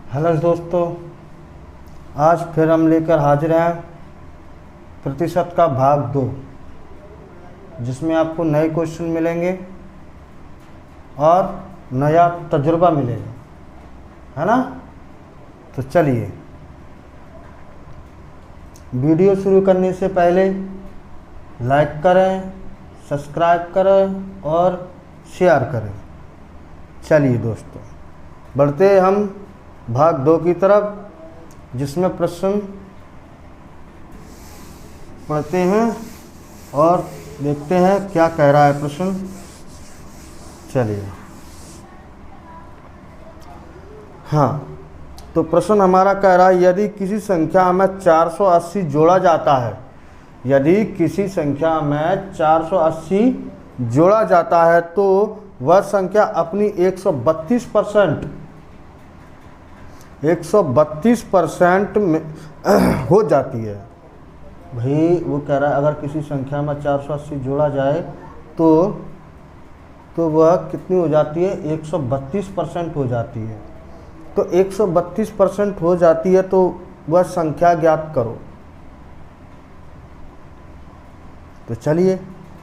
Hello दोस्तों, आज फिर हम लेकर हाजिर हैं प्रतिशत का भाग 2, जिसमें आपको नए क्वेश्चन मिलेंगे और नया तजुर्बा मिलेगा, है ना। तो चलिए, वीडियो शुरू करने से पहले लाइक करें, सब्सक्राइब करें और शेयर करें। चलिए दोस्तों, बढ़ते हैं हम भाग 2 की तरफ, जिसमें प्रश्न पढ़ते हैं और देखते हैं क्या कह रहा है प्रश्न। चलिए, हाँ, तो प्रश्न हमारा कह रहा है, यदि किसी संख्या में 480 जोड़ा जाता है, यदि किसी संख्या में 480 जोड़ा जाता है तो वह संख्या अपनी 132% में हो जाती है। भाई वो कह रहा है, अगर किसी संख्या में 480 जोड़ा जाए तो वह कितनी हो जाती है? 132% हो जाती है। तो 132% हो जाती है तो वह संख्या ज्ञात करो। तो चलिए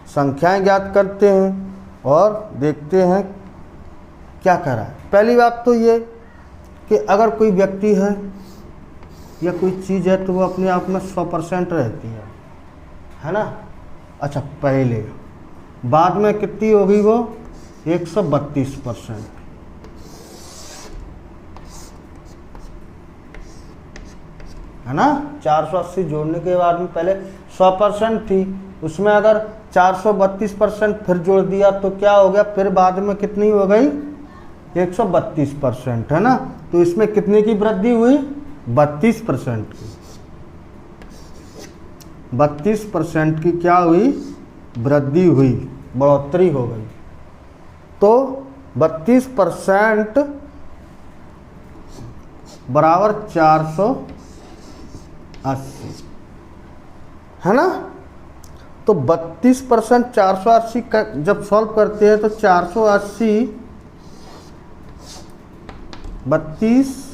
संख्याएं ज्ञात करते हैं और देखते हैं क्या कर रहा है। पहली बात तो ये कि अगर कोई व्यक्ति है या कोई चीज़ है तो वो अपने आप में 100% रहती है ना। अच्छा, पहले, बाद में कितनी होगी वो? 132%, है ना। 480 जोड़ने के बाद में पहले 100% थी, उसमें अगर 432% फिर जोड़ दिया तो क्या हो गया? फिर बाद में कितनी हो गई? 132%, है ना। तो इसमें कितने की वृद्धि हुई? 32% की। 32% की क्या हुई? वृद्धि हुई, बढ़ोतरी हो गई। तो 32% बराबर 480, है ना। तो 32% 480 का जब सॉल्व करते हैं तो 480 32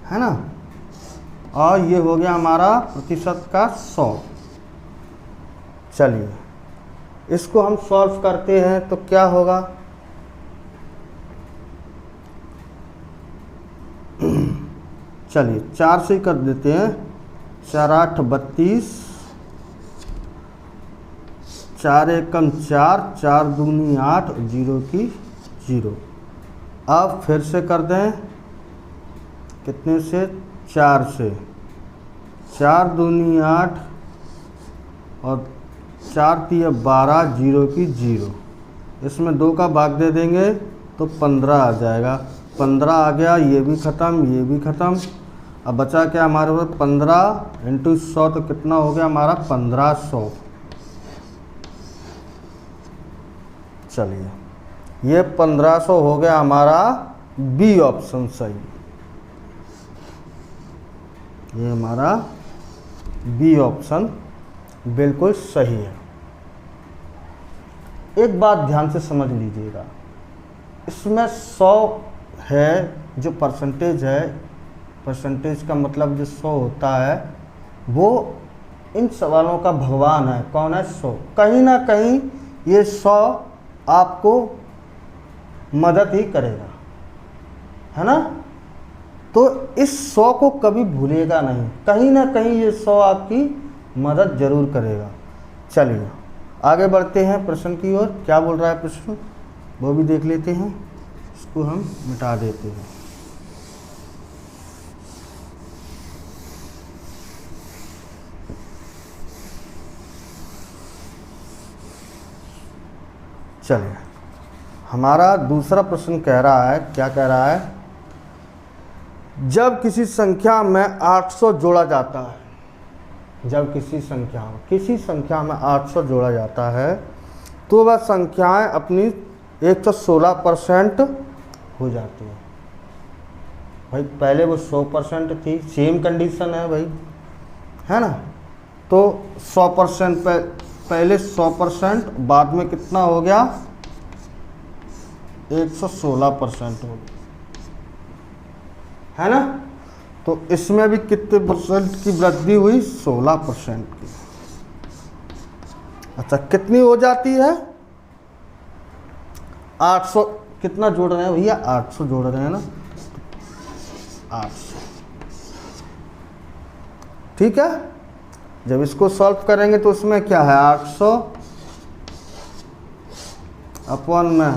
है ना, और ये हो गया हमारा प्रतिशत का 100। चलिए इसको हम सॉल्व करते हैं तो क्या होगा? चलिए 4 से कर देते हैं। 4 8 32, 4 एकम 4, 4 दूनी 8, 0 की 0। अब फिर से कर दें, कितने से? 4 से। 4 दूनी 8 और 4 तिया 12, 0 की 0। इसमें 2 का भाग दे देंगे तो 15 आ जाएगा। 15 आ गया, ये भी ख़त्म, ये भी ख़त्म। अब बचा क्या हमारे पास? 15 × 100 तो कितना हो गया हमारा? 1500। चलिए, ये 1500 हो गया हमारा बी ऑप्शन सही। ये हमारा बी ऑप्शन बिल्कुल सही है। एक बात ध्यान से समझ लीजिएगा, इसमें 100 है जो परसेंटेज है, परसेंटेज का मतलब जो 100 होता है वो इन सवालों का भगवान है। कौन है? 100। कहीं ना कहीं ये 100 आपको मदद ही करेगा, है ना। तो इस 100 को कभी भूलेगा नहीं, कहीं ना कहीं ये 100 आपकी मदद जरूर करेगा। चलिए आगे बढ़ते हैं प्रश्न की ओर। क्या बोल रहा है प्रश्न, वो भी देख लेते हैं। इसको हम मिटा देते हैं। चलिए, हमारा दूसरा प्रश्न कह रहा है, क्या कह रहा है? जब किसी संख्या में 800 जोड़ा जाता है, जब किसी संख्या में 800 जोड़ा जाता है तो वह संख्याएं अपनी 116% हो जाती है। भाई पहले वो 100% थी, सेम कंडीशन है भाई, है ना। तो 100% पहले 100%, बाद में कितना हो गया? 116% हो गया, है ना। तो इसमें भी कितने परसेंट की वृद्धि हुई? 16% की। अच्छा, कितनी हो जाती है? 800। कितना जोड़ रहे हैं भैया? 800 जोड़ रहे हैं ना, 800। ठीक है। जब इसको सॉल्व करेंगे तो इसमें क्या है? 800 अपॉन में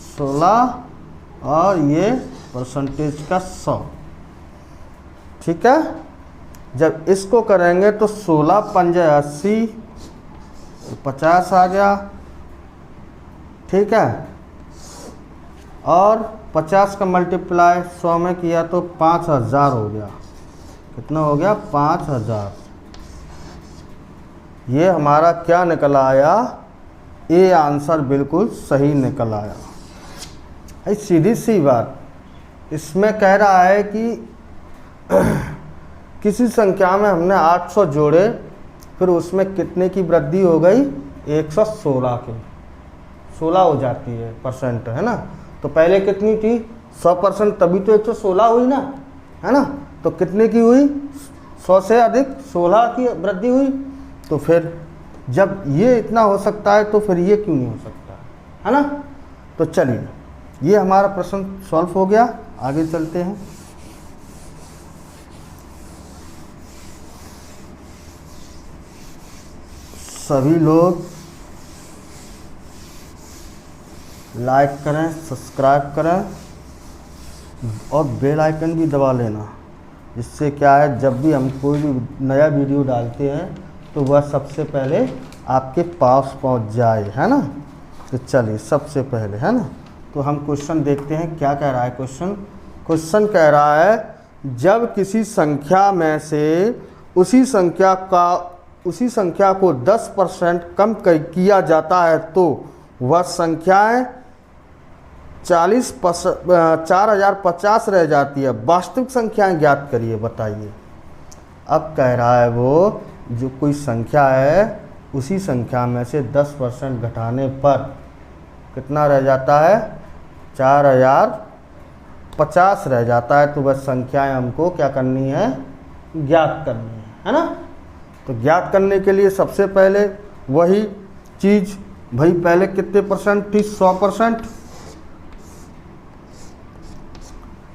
16 और ये परसेंटेज का 100। ठीक है। जब इसको करेंगे तो 16 पंजे 80, 50 आ गया। ठीक है। और 50 का मल्टीप्लाई 100 में किया तो 5000 हो गया। कितना हो गया? 5000। ये हमारा क्या निकल आया? ये आंसर बिल्कुल सही निकल आया। सीधी सी बात, इसमें कह रहा है कि किसी संख्या में हमने 800 जोड़े, फिर उसमें कितने की वृद्धि हो गई? 116 की। 16 हो जाती है परसेंट, है ना। तो पहले कितनी थी? 100%, तभी तो 116 हुई ना, है ना। तो कितने की हुई? 100 से अधिक 16 की वृद्धि हुई। तो फिर जब ये इतना हो सकता है तो फिर ये क्यों नहीं हो सकता, है ना। तो चलिए, ये हमारा प्रश्न सॉल्व हो गया। आगे चलते हैं। सभी लोग लाइक करें, सब्सक्राइब करें और बेल आइकन भी दबा लेना, जिससे क्या है, जब भी हम कोई भी नया वीडियो डालते हैं तो वह सबसे पहले आपके पास पहुंच जाए, है ना। तो चलिए, सबसे पहले, है ना, तो हम क्वेश्चन देखते हैं क्या कह रहा है। क्वेश्चन कह रहा है, जब किसी संख्या में से उसी संख्या को 10% कम किया जाता है तो वह संख्याएं 4050 रह जाती है। वास्तविक संख्याएं ज्ञात करिए, बताइए। अब कह रहा है वो, जो कोई संख्या है उसी संख्या में से 10% घटाने पर कितना रह जाता है? 4050 रह जाता है। तो वह संख्याएं हमको क्या करनी है? ज्ञात करनी है ना। तो ज्ञात करने के लिए सबसे पहले वही चीज़, भाई पहले कितने परसेंट थी? 100%,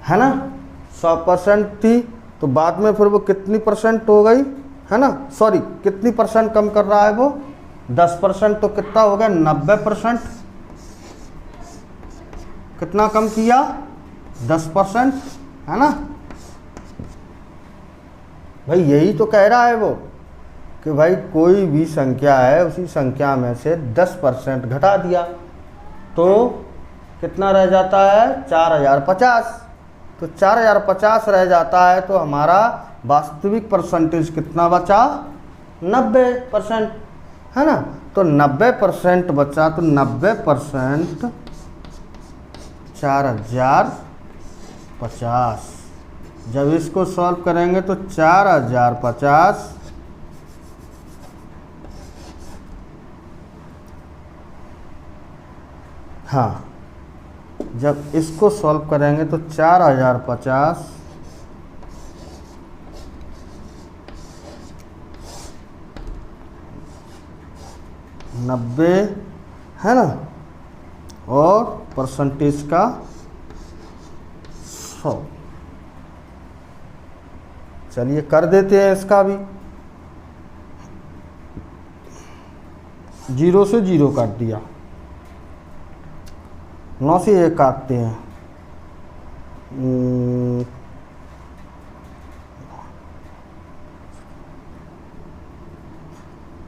है ना। 100% थी, तो बाद में फिर वो कितनी परसेंट हो गई, है ना। सॉरी, कितनी परसेंट कम कर रहा है वो? 10%। तो कितना हो गया? 90%। कितना कम किया? 10%, है ना। भाई यही तो कह रहा है वो, कि भाई कोई भी संख्या है, उसी संख्या में से 10% घटा दिया तो कितना रह जाता है? 4050। तो 4050 रह जाता है, तो हमारा वास्तविक परसेंटेज कितना बचा? 90%, है ना। तो 90% बचा, तो 90% 4050। जब इसको सॉल्व करेंगे तो 4050 हाँ, जब इसको सॉल्व करेंगे तो 4050 90, है ना, और परसेंटेज का 100। चलिए कर देते हैं इसका भी। 0 से 0 काट दिया, 9 से 1 काटते हैं,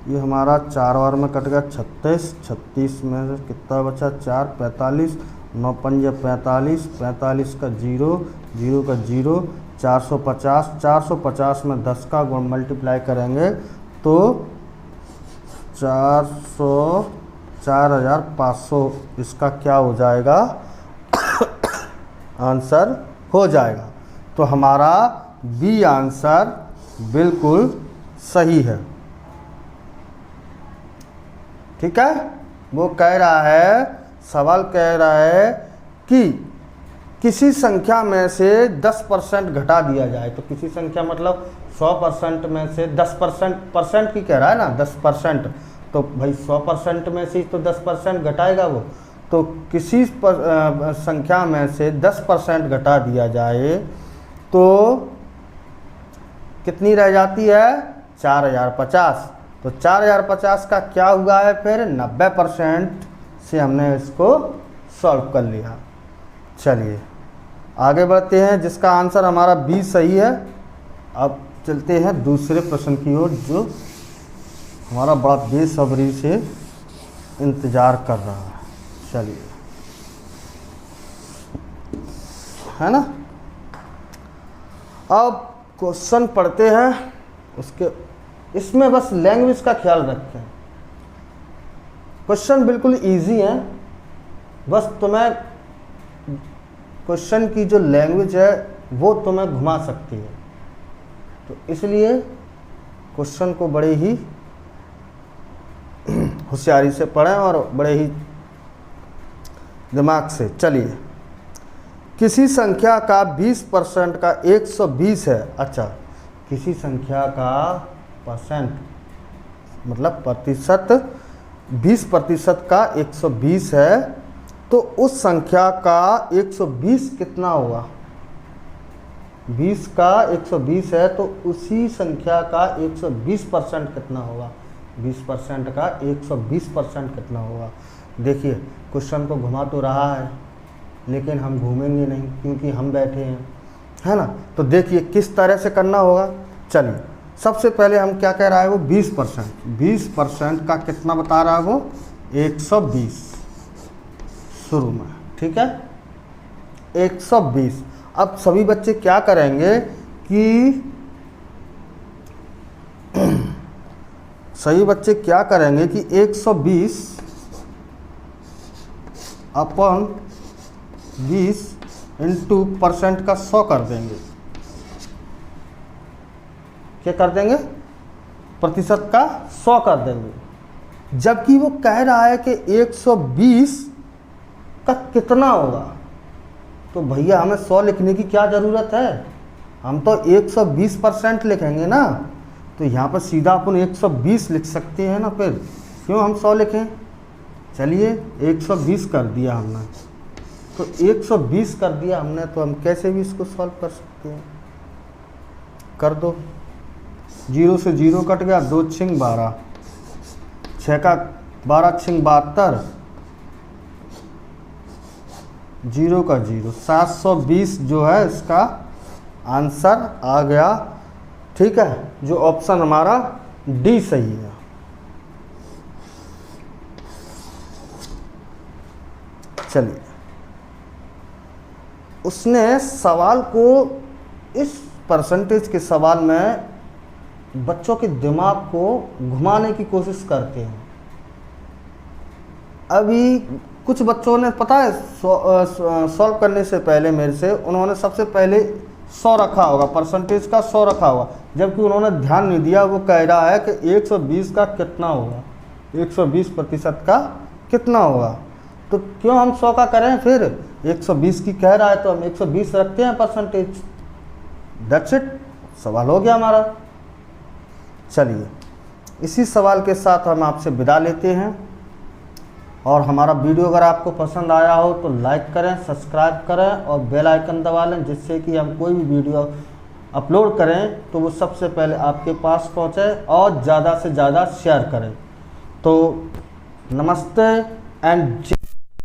ये हमारा 4 बार में कट गया। 36 में से कितना बचा? 4, 45, 9 पंजे 45, 45 का 0, 0 का 0, 450 में 10 का गुण मल्टीप्लाई करेंगे तो 4500 इसका क्या हो जाएगा? आंसर हो जाएगा। तो हमारा बी आंसर बिल्कुल सही है। ठीक है। वो कह रहा है सवाल कह रहा है कि किसी संख्या में से 10% घटा दिया जाए। तो किसी संख्या मतलब 100% में से 10% परसेंट की कह रहा है ना, 10%, तो भाई 100% में से तो 10% घटाएगा वो। तो किसी संख्या में से 10% घटा दिया जाए तो कितनी रह जाती है? 4050। तो 4050 का क्या हुआ है फिर? 90% से हमने इसको सॉल्व कर लिया। चलिए आगे बढ़ते हैं, जिसका आंसर हमारा बी सही है। अब चलते हैं दूसरे प्रश्न की ओर, जो हमारा बड़ा बेसब्री से इंतज़ार कर रहा है। चलिए, है ना। अब क्वेश्चन पढ़ते हैं, उसके इसमें बस लैंग्वेज का ख्याल रखें। क्वेश्चन बिल्कुल इजी है, बस तुम्हें क्वेश्चन की जो लैंग्वेज है वो तुम्हें घुमा सकती है। तो इसलिए क्वेश्चन को बड़े ही होशियारी से पढ़ें और बड़े ही दिमाग से। चलिए, किसी संख्या का 20% का 120 है। अच्छा, किसी संख्या का परसेंट मतलब प्रतिशत 20% का 120 है, तो उस संख्या का 120 कितना होगा? 20 का 120 है तो उसी संख्या का 120% कितना होगा? 20% का 120% कितना होगा? देखिए, क्वेश्चन को घुमा तो रहा है लेकिन हम घूमेंगे नहीं क्योंकि हम बैठे हैं, है ना। तो देखिए किस तरह से करना होगा। चलिए, सबसे पहले हम क्या कह रहा है वो 20% का कितना बता रहा है वो? 120 शुरू में, ठीक है, 120। अब सभी बच्चे क्या करेंगे कि सभी बच्चे क्या करेंगे कि 120 अपन 20 इंटू परसेंट का 100 कर देंगे। क्या कर देंगे? प्रतिशत का 100 कर देंगे। जबकि वो कह रहा है कि 120 का कितना होगा। तो भैया हमें 100 लिखने की क्या ज़रूरत है? हम तो 120% लिखेंगे ना। तो यहाँ पर सीधा अपन 120 लिख सकते हैं ना, फिर क्यों हम 100 लिखें? चलिए 120 कर दिया हमने, तो 120 कर दिया हमने, तो हम कैसे भी इसको सॉल्व कर सकते हैं। कर दो, 0 से 0 कट गया, 2 छिंग 12, 6 का 12 छिंग 72, 0 का 0, 720 जो है इसका आंसर आ गया। ठीक है, जो ऑप्शन हमारा डी सही है। चलिए, उसने सवाल को इस परसेंटेज के सवाल में बच्चों के दिमाग को घुमाने की कोशिश करते हैं। अभी कुछ बच्चों ने, पता है, सॉल्व करने से पहले मेरे से उन्होंने सबसे पहले 100 रखा होगा, परसेंटेज का 100 रखा होगा, जबकि उन्होंने ध्यान नहीं दिया। वो कह रहा है कि 120 का कितना होगा, 120% का कितना होगा। तो क्यों हम 100 का करें? फिर 120 की कह रहा है तो हम 120 रखते हैं परसेंटेज। दैट्स इट, सवाल हो गया हमारा। चलिए, इसी सवाल के साथ हम आपसे विदा लेते हैं। और हमारा वीडियो अगर आपको पसंद आया हो तो लाइक करें, सब्सक्राइब करें और बेल आइकन दबा लें, जिससे कि हम कोई भी वीडियो अपलोड करें तो वो सबसे पहले आपके पास पहुंचे, और ज़्यादा से ज़्यादा शेयर करें। तो नमस्ते एंड